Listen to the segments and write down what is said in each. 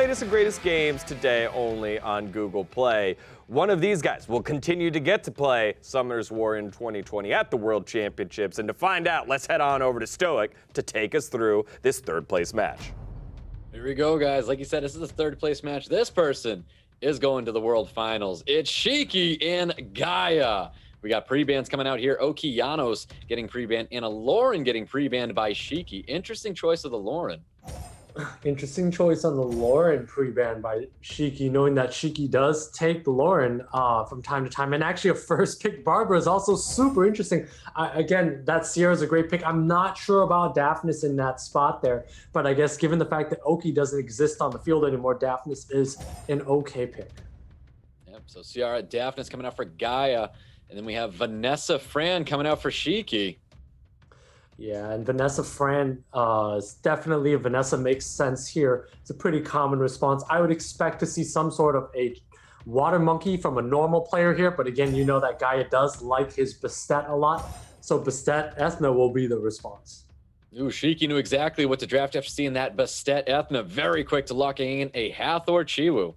latest and greatest games today only on Google Play. One of these guys will continue to get to play Summoner's War in 2020 at the World Championships. And to find out, let's head on over to Stoic to take us through this third place match. Here we go, guys. Like you said, this is the third place match. This person is going to the World Finals. It's Shiki and Gaia. We got pre-bans coming out here. Okeanos getting pre-banned and a Lauren getting pre-banned by Shiki. Interesting choice of the Lauren. Interesting choice on the Lauren pre-ban by Shiki, knowing that Shiki does take the Lauren from time to time. And actually a first pick Barbara is also super interesting. Again, that Sierra's a great pick. I'm not sure about Daphnis in that spot there, but I guess given the fact that Oki doesn't exist on the field anymore, Daphnis is an okay pick. Yep, so Sierra, Daphnis coming out for Gaia. And then we have Vanessa Fran coming out for Shiki. Yeah, and Vanessa Fran is definitely, Vanessa makes sense here. It's a pretty common response. I would expect to see some sort of a water monkey from a normal player here, but again, you know that Gaia does like his Bastet a lot, so Bastet Ethna will be the response. Ooh, Shiki knew exactly what to draft after seeing that Bastet Ethna. Very quick to locking in a Hathor Chiwu.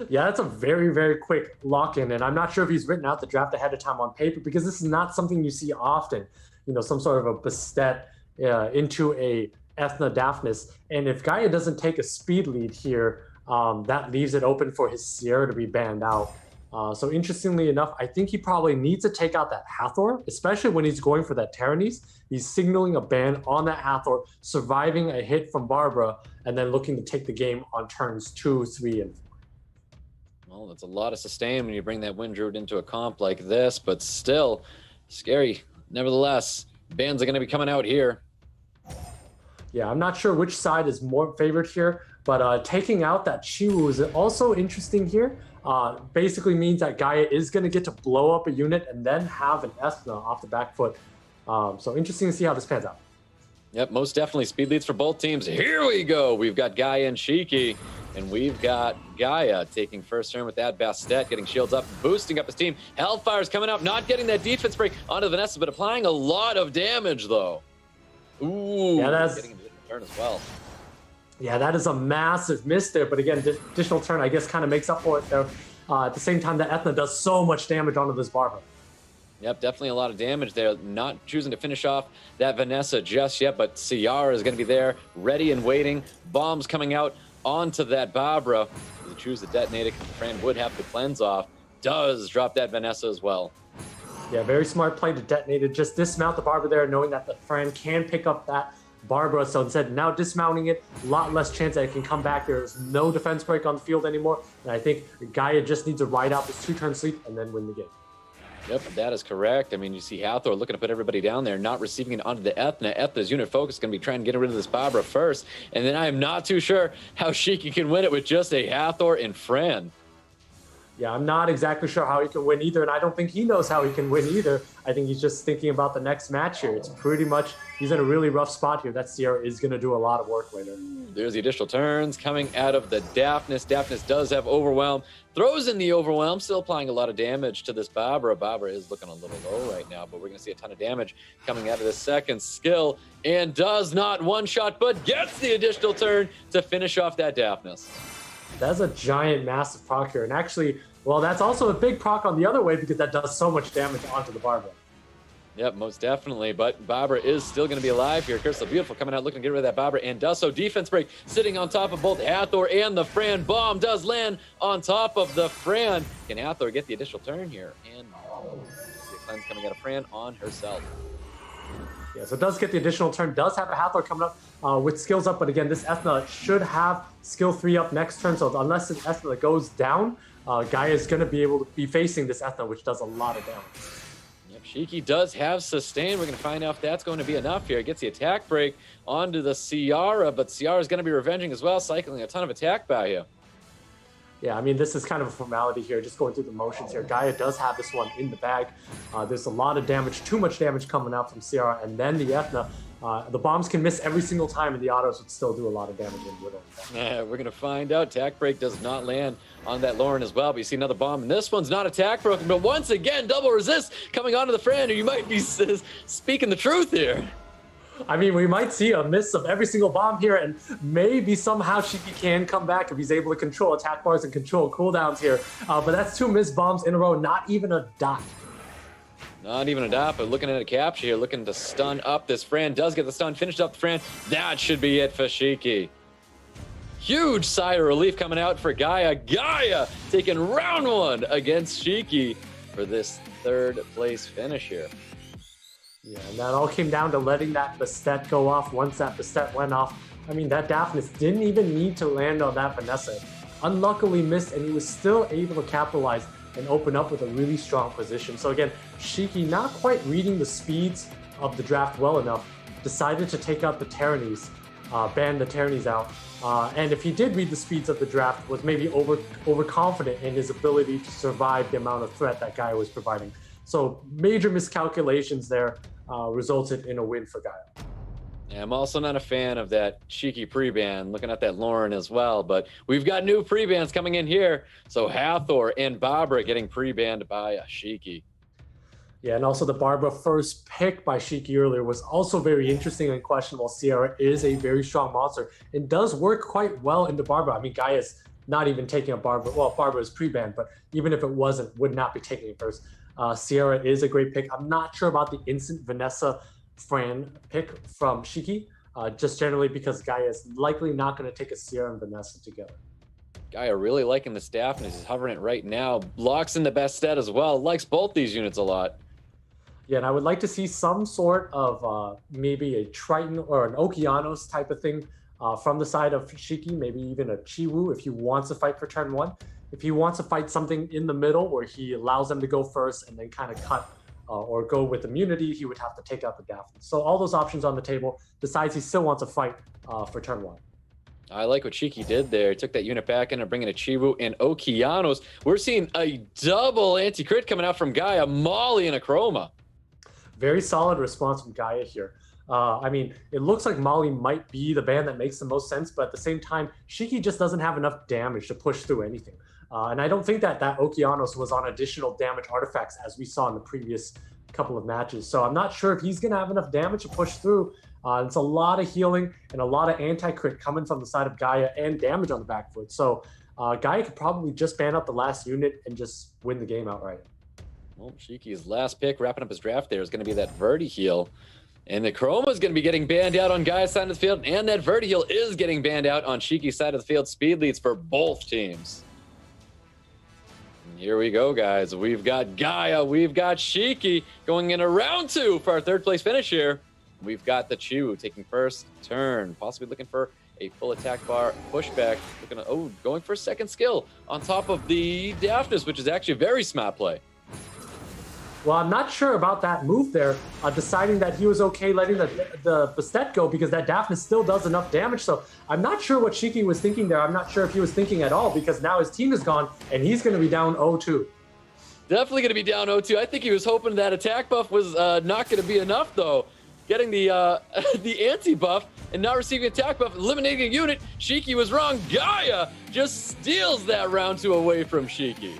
Yeah, that's a very, very quick lock-in, and I'm not sure if he's written out the draft ahead of time on paper because this is not something you see often. You know, some sort of a Bastet into a Ethna Daphnis. And if Gaia doesn't take a speed lead here, that leaves it open for his Sierra to be banned out. So interestingly enough, I think he probably needs to take out that Hathor, especially when he's going for that Tyrannus. He's signaling a ban on that Hathor, surviving a hit from Barbara, and then looking to take the game on turns 2, 3, and 4. Well, that's a lot of sustain when you bring that Wind Druid into a comp like this, but still scary. Nevertheless, bans are going to be coming out here. Yeah, I'm not sure which side is more favored here, but taking out that Chiwu is also interesting here. Basically means that Gaia is going to get to blow up a unit and then have an Ethna off the back foot. So interesting to see how this pans out. Yep, most definitely speed leads for both teams. Here we go. We've got Gaia and Shiki, and we've got Gaia taking first turn with that Bastet, getting shields up, boosting up his team. Hellfire's coming up, not getting that defense break onto Vanessa, but applying a lot of damage, though. Ooh, yeah, that's getting into the turn as well. Yeah, that is a massive miss there, but again, additional turn, I guess, kind of makes up for it there. At the same time, that Ethna does so much damage onto this Barbara. Yep, definitely a lot of damage there. Not choosing to finish off that Vanessa just yet, but Ciara is going to be there, ready and waiting. Bombs coming out onto that Barbara. To choose to detonate it, Fran would have to cleanse off. Does drop that Vanessa as well. Yeah, very smart play to detonate it. Just dismount the Barbara there, knowing that the Fran can pick up that Barbara. So instead, now dismounting it, a lot less chance that it can come back. There's no defense break on the field anymore. And I think Gaia just needs to ride out this 2-turn sweep and then win the game. Yep, that is correct. I mean, you see Hathor looking to put everybody down there, not receiving it onto the Ethna. Ethna's unit focus is going to be trying to get rid of this Barbara first. And then I am not too sure how Shiki can win it with just a Hathor and Fran. Yeah, I'm not exactly sure how he can win either, and I don't think he knows how he can win either. I think he's just thinking about the next match here. It's pretty much, he's in a really rough spot here. That Sierra is going to do a lot of work later. There's the additional turns coming out of the Daphnis. Daphnis does have Overwhelm. Throws in the Overwhelm, still applying a lot of damage to this Barbara. Barbara is looking a little low right now, but we're going to see a ton of damage coming out of the second skill. And does not one-shot, but gets the additional turn to finish off that Daphnis. That's a giant, massive proc here. And actually, well, that's also a big proc on the other way because that does so much damage onto the Barbara. Yep, most definitely. But Barbara is still going to be alive here. Crystal Beautiful coming out looking to get rid of that Barbara and does so. Defense break sitting on top of both Hathor and the Fran. Bomb does land on top of the Fran. Can Hathor get the additional turn here? And see a cleanse coming out of Fran on herself. Yeah, so it does get the additional turn. Does have a Hathor coming up with skills up. But again, this Ethna should have skill 3 up next turn. So unless this Ethna goes down, Gaia is going to be able to be facing this Ethna, which does a lot of damage. Yep, Shiki does have sustain. We're going to find out if that's going to be enough here. It gets the attack break onto the Ciara, but Ciara is going to be revenging as well, cycling a ton of attack value. Yeah, I mean, this is kind of a formality here, just going through the motions here. Gaia does have this one in the bag. There's a lot of damage, too much damage coming out from Ciara, and then the Ethna. The bombs can miss every single time, and the autos would still do a lot of damage in Widow. Yeah, we're going to find out. Attack break does not land on that Lauren as well, but you see another bomb, and this one's not attack broken, but once again, double resist coming onto the Fran, or you might be speaking the truth here. I mean, we might see a miss of every single bomb here, and maybe somehow Shiki can come back if he's able to control attack bars and control cooldowns here. But that's 2 missed bombs in a row, not even a dot. Not even a dot, but looking at a capture here, looking to stun up this Fran. Does get the stun, finished up the Fran. That should be it for Shiki. Huge sigh of relief coming out for Gaia. Gaia taking round 1 against Shiki for this 3rd place finish here. Yeah, and that all came down to letting that Bastet go off. Once that Bastet went off, I mean, that Daphnis didn't even need to land on that Vanessa. Unluckily missed, and he was still able to capitalize and open up with a really strong position. So again, Shiki, not quite reading the speeds of the draft well enough, decided to take out the Tyrannies, ban the Tyrannies out. And if he did read the speeds of the draft, was maybe overconfident in his ability to survive the amount of threat that Gaia was providing. So major miscalculations there resulted in a win for Gaia. Yeah, I'm also not a fan of that Shiki pre-ban, looking at that Lauren as well, but we've got new pre-bans coming in here. So Hathor and Barbara getting pre-banned by Shiki. Yeah, and also the Barbara first pick by Shiki earlier was also very interesting and questionable. Sierra is a very strong monster and does work quite well into Barbara. I mean, Gaia's not even taking a Barbara. Well, Barbara is pre-banned, but even if it wasn't, would not be taking it first. Sierra is a great pick. I'm not sure about the instant Vanessa Fran pick from Shiki, just generally because Gaia is likely not going to take a Sierra and Vanessa together. Gaia really liking the staff and is hovering it right now. Locks in the best stat as well. Likes both these units a lot. Yeah, and I would like to see some sort of maybe a Triton or an Okeanos type of thing from the side of Shiki, maybe even a Chiwu if he wants to fight for turn 1. If he wants to fight something in the middle where he allows them to go first and then kind of cut or go with immunity, he would have to take out the Daphne. So all those options on the table. Decides he still wants to fight for turn 1. I like what Shiki did there. He took that unit back in and bringing a Chiwu and Okeanos. We're seeing a double anti-crit coming out from Gaia, Molly and a Chroma. Very solid response from Gaia here. I mean, it looks like Molly might be the ban that makes the most sense, but at the same time, Shiki just doesn't have enough damage to push through anything. And I don't think that Okeanos was on additional damage artifacts as we saw in the previous couple of matches. So I'm not sure if he's going to have enough damage to push through. It's a lot of healing and a lot of anti-crit coming from the side of Gaia and damage on the back foot. So Gaia could probably just ban up the last unit and just win the game outright. Well, Shiki's last pick, wrapping up his draft there, is going to be that Verdi heal. And the Chroma is going to be getting banned out on Gaia's side of the field, and that Verdi heal is getting banned out on Shiki's side of the field. Speed leads for both teams. And here we go, guys. We've got Gaia, we've got Shiki going into round 2 for our 3rd place finish here. We've got the Chu taking first turn, possibly looking for a full attack bar pushback. Going for a second skill on top of the Daphnis, which is actually a very smart play. Well, I'm not sure about that move there, deciding that he was okay letting the Bastet go because that Daphnis still does enough damage. So I'm not sure what Shiki was thinking there. I'm not sure if he was thinking at all because now his team is gone and he's going to be down 0-2. Definitely going to be down 0-2. I think he was hoping that attack buff was not going to be enough, though. Getting the the anti-buff and not receiving attack buff, eliminating a unit. Shiki was wrong. Gaia just steals that round 2 away from Shiki.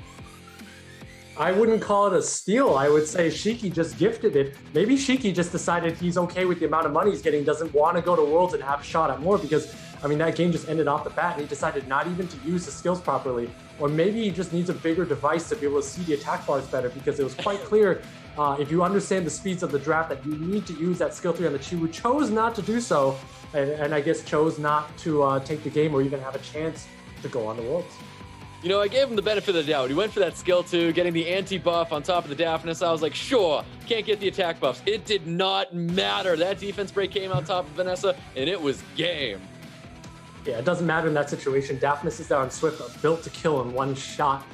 I wouldn't call it a steal. I would say Shiki just gifted it. Maybe Shiki just decided he's okay with the amount of money he's getting, doesn't want to go to Worlds and have a shot at more because, I mean, that game just ended off the bat and he decided not even to use the skills properly. Or maybe he just needs a bigger device to be able to see the attack bars better because it was quite clear if you understand the speeds of the draft that you need to use that skill 3 on the Chiwu. Chose not to do so and I guess chose not to take the game or even have a chance to go on the Worlds. You know, I gave him the benefit of the doubt. He went for that skill 2, getting the anti-buff on top of the Daphnis. I was like, sure, can't get the attack buffs. It did not matter. That defense break came on top of Vanessa, and it was game. Yeah, it doesn't matter in that situation. Daphnis is down Swift, built to kill in one shot.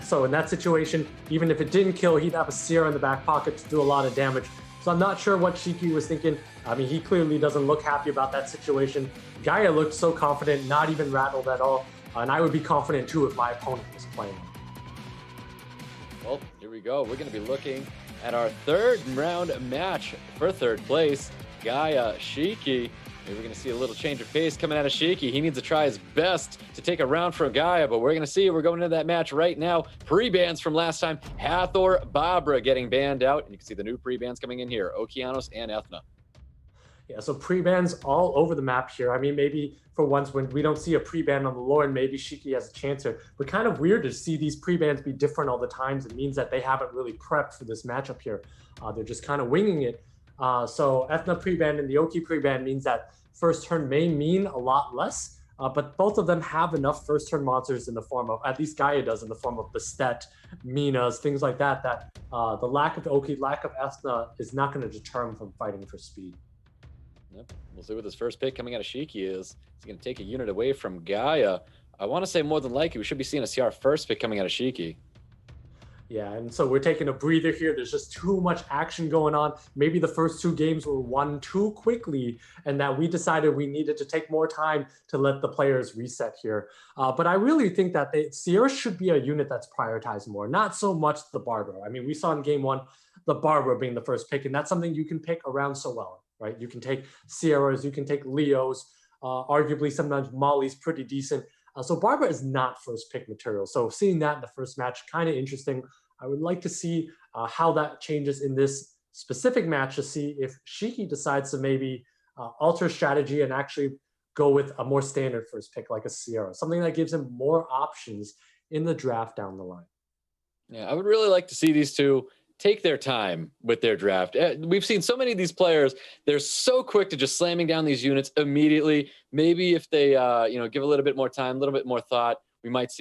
So in that situation, even if it didn't kill, he'd have a Sierra in the back pocket to do a lot of damage. So I'm not sure what Shiki was thinking. I mean, he clearly doesn't look happy about that situation. Gaia looked so confident, not even rattled at all. And I would be confident too if my opponent was playing. Well, here we go. We're going to be looking at our 3rd round match for 3rd place. Gaia, Shiki. Maybe we're going to see a little change of pace coming out of Shiki. He needs to try his best to take a round from Gaia, but we're going to see. We're going into that match right now. Pre-bans from last time. Hathor, Barbara getting banned out. And you can see the new pre-bans coming in here. Okeanos and Ethna. Yeah, so pre-bans all over the map here. I mean, maybe for once when we don't see a pre-ban on the Lauren, maybe Shiki has a chance here. But kind of weird to see these pre-bans be different all the times. It means that they haven't really prepped for this matchup here. They're just kind of winging it. So Ethna pre-ban and the Oki pre-ban means that first turn may mean a lot less. But both of them have enough first turn monsters in the form of, at least Gaia does, in the form of Bastet, Minas, things like that, that the lack of Oki, lack of Ethna is not going to deter him from fighting for speed. Yep. We'll see what this first pick coming out of Shiki is. He's going to take a unit away from Gaia. I want to say more than likely we should be seeing a CR first pick coming out of Shiki. Yeah, and so we're taking a breather here. There's just too much action going on. Maybe the first two games were won too quickly, and that we decided we needed to take more time to let the players reset here. But I really think that Sierra should be a unit that's prioritized more, not so much the Barbara. I mean, we saw in game one, the Barbara being the first pick, and that's something you can pick around so well, right? You can take Sierras, you can take Leos, arguably sometimes Molly's pretty decent. So Barbara is not first pick material. So seeing that in the first match, kind of interesting. I would like to see how that changes in this specific match to see if Shiki decides to maybe alter strategy and actually go with a more standard first pick like a Sierra, something that gives him more options in the draft down the line. Yeah, I would really like to see these two take their time with their draft. We've seen so many of these players, they're so quick to just slamming down these units immediately. Maybe if they give a little bit more time, a little bit more thought, we might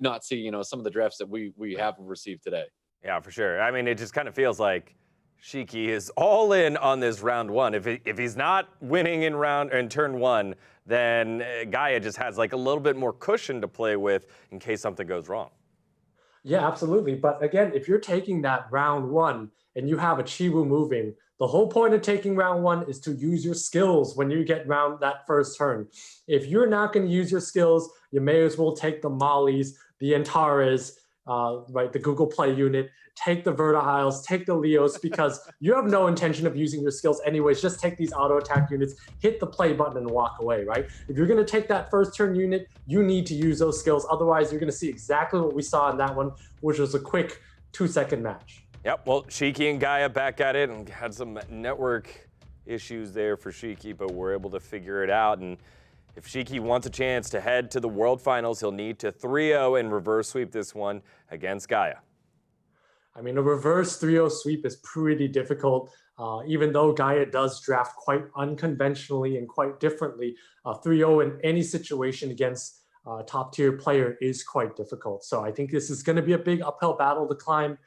not see, some of the drafts that we have received today. Yeah, for sure. I mean, it just kind of feels like Shiki is all in on this round one. If he's not winning in turn one, then Gaia just has like a little bit more cushion to play with in case something goes wrong. Yeah, absolutely. But again, if you're taking that round one and you have a Chiwu moving, the whole point of taking round one is to use your skills when you get round that first turn. If you're not going to use your skills, you may as well take the Mollies, the Antares, right, the Google Play unit, take the Vertihiles, take the Leos, because you have no intention of using your skills anyways. Just take these auto attack units, hit the play button and walk away, right? If you're going to take that first turn unit, you need to use those skills. Otherwise, you're going to see exactly what we saw in that one, which was a quick 2-second match. Yep, well, Shiki and Gaia back at it, and had some network issues there for Shiki, but we're able to figure it out. And if Shiki wants a chance to head to the World Finals, he'll need to 3-0 and reverse sweep this one against Gaia. I mean, a reverse 3-0 sweep is pretty difficult. Even though Gaia does draft quite unconventionally and quite differently, 3-0 in any situation against a top-tier player is quite difficult. So I think this is going to be a big uphill battle to climb.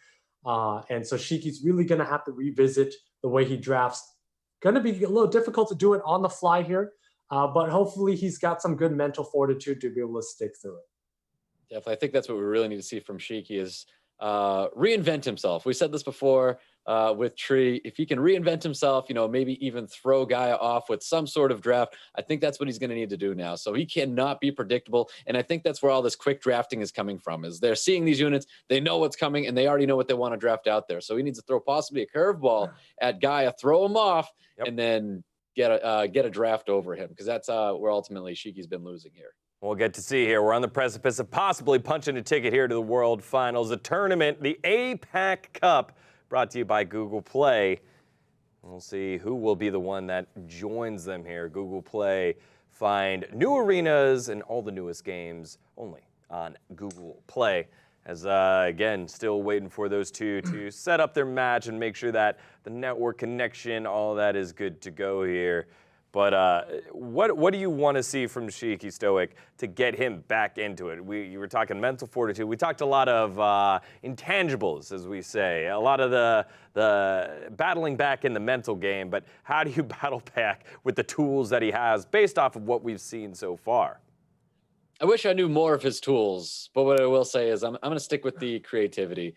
And so Shiki's really going to have to revisit the way he drafts. Going to be a little difficult to do it on the fly here, but hopefully he's got some good mental fortitude to be able to stick through it. Definitely. I think that's what we really need to see from Shiki is reinvent himself. We said this before with Tree. If he can reinvent himself, maybe even throw Gaia off with some sort of draft, I think that's what he's going to need to do now. So he cannot be predictable. And I think that's where all this quick drafting is coming from, is they're seeing these units, they know what's coming, and they already know what they want to draft out there. So he needs to throw possibly a curveball at Gaia, throw him off, and then get a draft over him, because that's where ultimately Shiki's been losing here. We'll get to see here. We're on the precipice of possibly punching a ticket here to the World Finals, a tournament, the APAC Cup, brought to you by Google Play. We'll see who will be the one that joins them here. Google Play, find new arenas and all the newest games only on Google Play. As, again, still waiting for those two to set up their match and make sure that the network connection, all that is good to go here. But what do you want to see from Shiki Stoic to get him back into it? You were talking mental fortitude. We talked a lot of intangibles, as we say, a lot of the battling back in the mental game. But how do you battle back with the tools that he has based off of what we've seen so far? I wish I knew more of his tools, but what I will say is I'm going to stick with the creativity.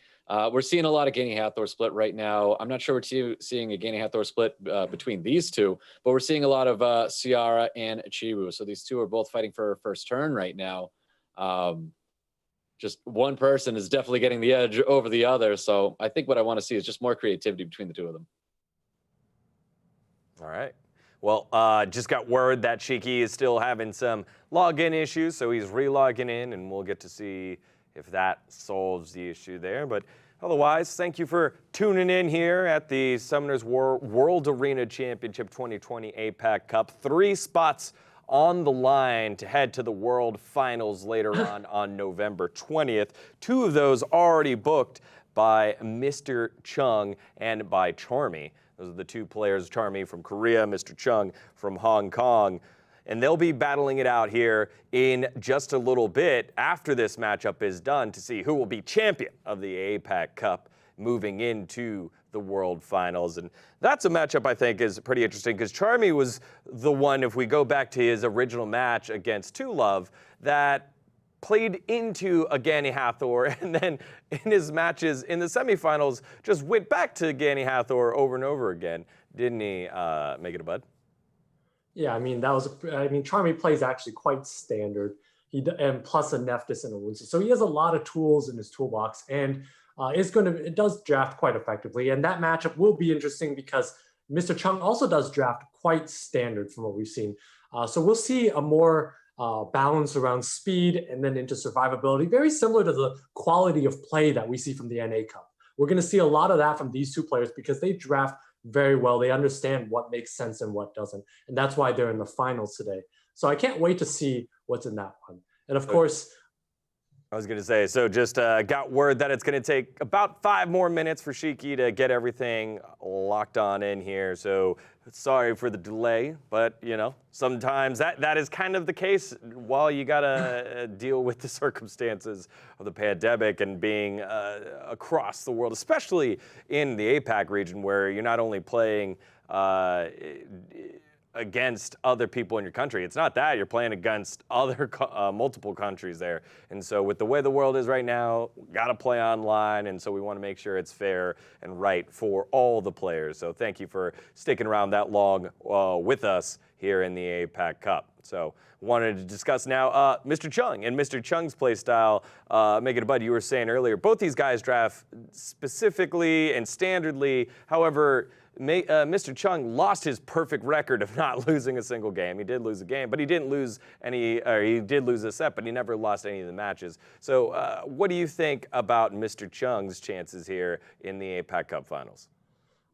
We're seeing a lot of Gainy Hathor split right now. I'm not sure we're seeing a Gainy Hathor split between these two, but we're seeing a lot of Ciara and Chiwu. So these two are both fighting for first turn right now. Just one person is definitely getting the edge over the other. So I think what I want to see is just more creativity between the two of them. All right. Well, just got word that Shiki is still having some login issues, so he's re-logging in, and we'll get to see if that solves the issue there. But Otherwise, thank you for tuning in here at the Summoners War World Arena Championship 2020 APAC Cup. 3 spots on the line to head to the World Finals later on November 20th. 2 of those already booked by Mr. Chung and by Charmy. Those are the 2 players, Charmy from Korea, Mr. Chung from Hong Kong. And they'll be battling it out here in just a little bit after this matchup is done to see who will be champion of the APAC Cup moving into the World Finals. And that's a matchup I think is pretty interesting because Charmy was the one, if we go back to his original match against Two Love, that played into a Gani Hathor and then in his matches in the semifinals just went back to Gani Hathor over and over again. Didn't he make it a bud? Yeah, Charmy plays actually quite standard. And plus a Nephthys and a Wunsi. So he has a lot of tools in his toolbox, and it does draft quite effectively. And that matchup will be interesting because Mr. Chung also does draft quite standard from what we've seen. So we'll see a more balance around speed and then into survivability, very similar to the quality of play that we see from the NA Cup. We're going to see a lot of that from these 2 players because they draft very well. They understand what makes sense and what doesn't. And that's why they're in the finals today. So I can't wait to see what's in that one. And of course, I was going to say, so just got word that it's going to take about 5 more minutes for Shiki to get everything locked on in here. So sorry for the delay, but you know, sometimes that is kind of the case while you got to deal with the circumstances of the pandemic and being across the world, especially in the APAC region where you're not only playing against other people in your country. It's not that. You're playing against other multiple countries there. And so with the way the world is right now, got to play online, and so we want to make sure it's fair and right for all the players. So thank you for sticking around that long with us here in the APAC Cup. So wanted to discuss now Mr. Chung and Mr. Chung's play style. Make it a bud, you were saying earlier, both these guys draft specifically and standardly. However, Mr. Chung lost his perfect record of not losing a single game. He did lose a game, but he didn't lose any, or he did lose a set, but he never lost any of the matches. So what do you think about Mr. Chung's chances here in the APAC Cup Finals?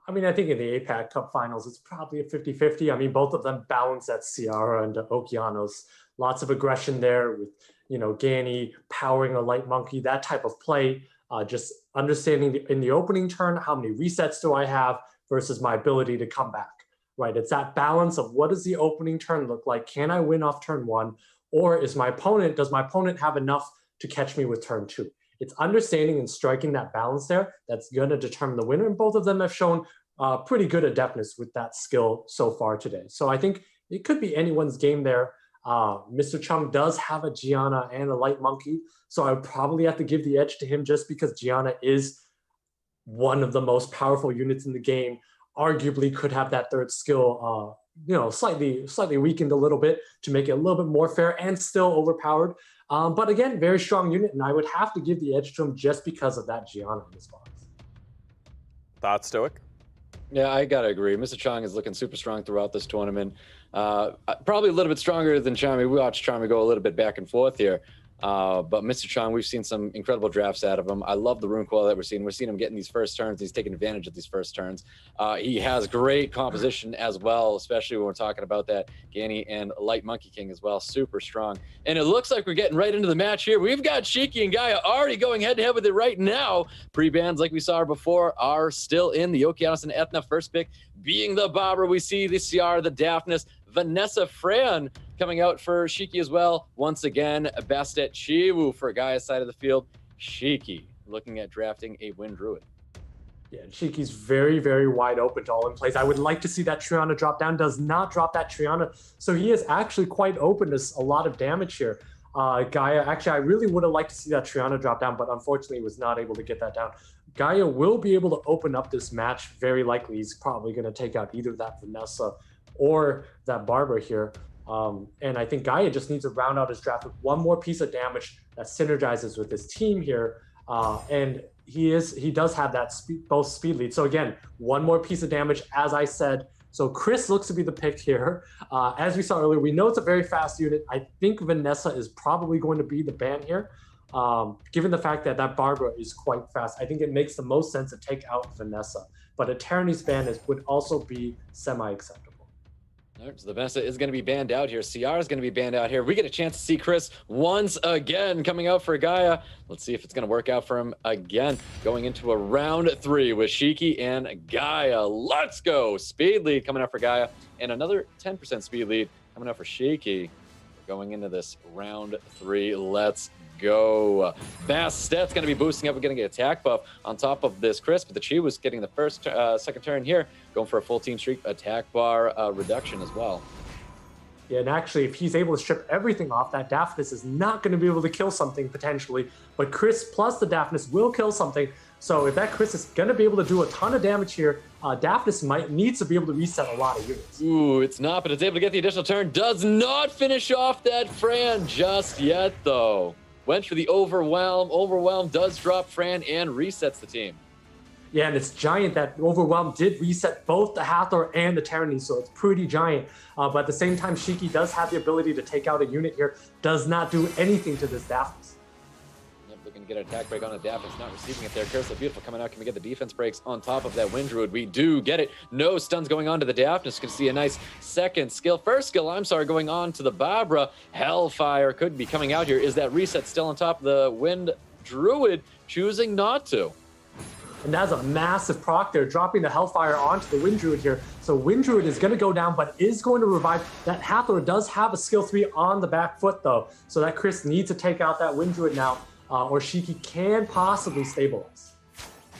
I mean, I think in the APAC Cup Finals, it's probably a 50-50. I mean, both of them balance at Ciara and Okeanos. Lots of aggression there with, you know, Gani powering a light monkey, that type of play. Just understanding in the opening turn, how many resets do I have versus my ability to come back, right? It's that balance of what does the opening turn look like? Can I win off turn 1? Or does my opponent have enough to catch me with turn 2? It's understanding and striking that balance there that's going to determine the winner. And both of them have shown pretty good adeptness with that skill so far today. So I think it could be anyone's game there. Mr. Chung does have a Gianna and a light monkey. So I would probably have to give the edge to him just because Gianna is one of the most powerful units in the game, arguably could have that third skill, slightly weakened a little bit to make it a little bit more fair and still overpowered. But again, very strong unit, and I would have to give the edge to him just because of that Gianna in this box. Thoughts, Stoic? Yeah, I gotta agree. Mr. Chung is looking super strong throughout this tournament. Probably a little bit stronger than Charmy. We watched Charmy go a little bit back and forth here. But Mr. Chung, we've seen some incredible drafts out of him. I love the rune coil that we're seeing. We're seeing him getting these first turns. He's taking advantage of these first turns. He has great composition as well, especially when we're talking about that Gani and Light Monkey King as well. Super strong. And it looks like we're getting right into the match here. We've got Shiki and Gaia already going head-to-head with it right now. Pre-bans, like we saw before, are still in. The Okeanos and Ethna first pick being the Bobber. We see the Ciara, the Daphnis, Vanessa Fran coming out for Shiki as well. Once again, Bastet Chiwu for Gaia's side of the field. Shiki looking at drafting a Wind Druid. Yeah, Shiki's very, very wide open to all in plays. I would like to see that Triana drop down. Does not drop that Triana. So he is actually quite open to a lot of damage here. Gaia, actually, I really would have liked to see that Triana drop down, but unfortunately was not able to get that down. Gaia will be able to open up this match. Very likely he's probably going to take out either that Vanessa or that Barber here. And I think Gaia just needs to round out his draft with one more piece of damage that synergizes with his team here. And he does have that both speed lead. So again, one more piece of damage, as I said. So Chris looks to be the pick here. As we saw earlier, we know it's a very fast unit. I think Vanessa is probably going to be the ban here. given the fact that that Barbara is quite fast, I think it makes the most sense to take out Vanessa. But a Terranese ban would also be semi-acceptable. All right, so the Vanessa is going to be banned out here. CR is going to be banned out here. We get a chance to see Chris once again coming out for Gaia. Let's see if it's going to work out for him again. Going into a round 3 with Shiki and Gaia. Let's go. Speed lead coming out for Gaia. And another 10% speed lead coming out for Shiki. Going into this round 3. Let's go. Bastet's going to be boosting up and getting an attack buff on top of this Chris, but the Chi was getting the first, second turn here, going for a full team streak attack bar reduction as well. Yeah, and actually, if he's able to strip everything off, that Daphnis is not going to be able to kill something potentially, but Chris plus the Daphnis will kill something. So if that Chris is going to be able to do a ton of damage here, Daphnis needs to be able to reset a lot of units. Ooh, it's not, but it's able to get the additional turn. Does not finish off that Fran just yet, though. Went for the Overwhelm. Overwhelm does drop Fran and resets the team. Yeah, and it's giant. That Overwhelm did reset both the Hathor and the Terranese, so it's pretty giant. But at the same time, Shiki does have the ability to take out a unit here. Does not do anything to this Daphnis. Yep, looking to get an attack break on the Daphnis, not receiving it there. Curse the Beautiful coming out. Can we get the defense breaks on top of that Wind Druid? We do get it. No stuns going on to the Daphnis. Can see a nice first skill, going on to the Barbara. Hellfire could be coming out here. Is that reset still on top of the Wind Druid? Choosing not to. And that's a massive proc there, dropping the Hellfire onto the Wind Druid here. So Wind Druid is going to go down, but is going to revive. That Hathor does have a skill 3 on the back foot, though. So that Chris needs to take out that Wind Druid now, or Shiki can possibly stabilize.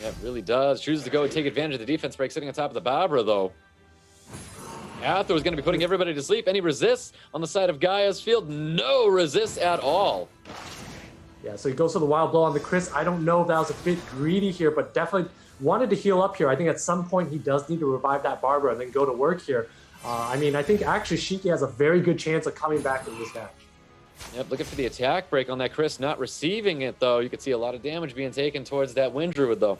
Yeah, it really does. Chooses to go and take advantage of the defense break sitting on top of the Barbara, though. Hathor is going to be putting everybody to sleep. Any resists on the side of Gaia's field? No resists at all. Yeah, so he goes for the Wild Blow on the Chris. I don't know if that was a bit greedy here, but definitely wanted to heal up here. I think at some point he does need to revive that Barbara and then go to work here. I think actually Shiki has a very good chance of coming back in this match. Yep, looking for the attack break on that Chris, not receiving it, though. You can see a lot of damage being taken towards that Wind Druid, though.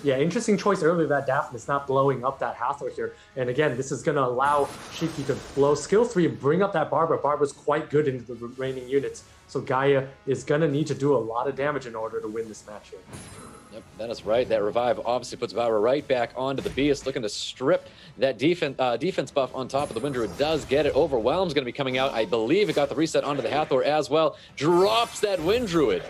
Yeah, interesting choice earlier, that Daphnis not blowing up that Hathor here. And again, this is going to allow Shiki to blow skill 3 and bring up that Barbara. Barbara's quite good into the remaining units. So Gaia is going to need to do a lot of damage in order to win this match here. Yep, that is right. That revive obviously puts Barbara right back onto the Beast, looking to strip that defense buff on top of the Wind Druid. Does get it. Overwhelm's going to be coming out. I believe it got the reset onto the Hathor as well. Drops that Wind Druid.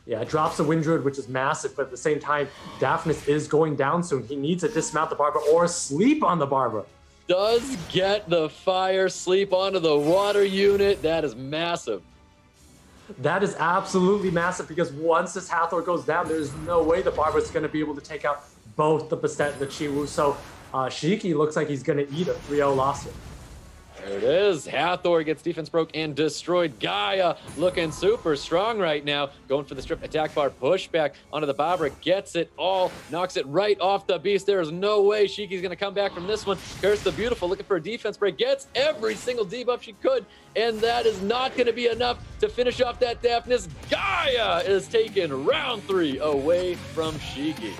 Yeah, it drops the Wind Druid, which is massive, but at the same time, Daphnis is going down soon. He needs to dismount the Barbara or sleep on the Barbara. Does get the fire sleep onto the water unit. That is massive. That is absolutely massive, because once this Hathor goes down, there's no way the Barbara's going to be able to take out both the Bastet and the Chiwu. So Shiki looks like he's going to eat a 3-0 loss here. There it is. Hathor gets defense broke and destroyed. Gaia looking super strong right now. Going for the strip attack bar pushback onto the Barbara. Gets it all. Knocks it right off the Beast. There is no way Shiki's going to come back from this one. Curse the Beautiful looking for a defense break. Gets every single debuff she could. And that is not going to be enough to finish off that Daphnis. Gaia is taking round 3 away from Shiki.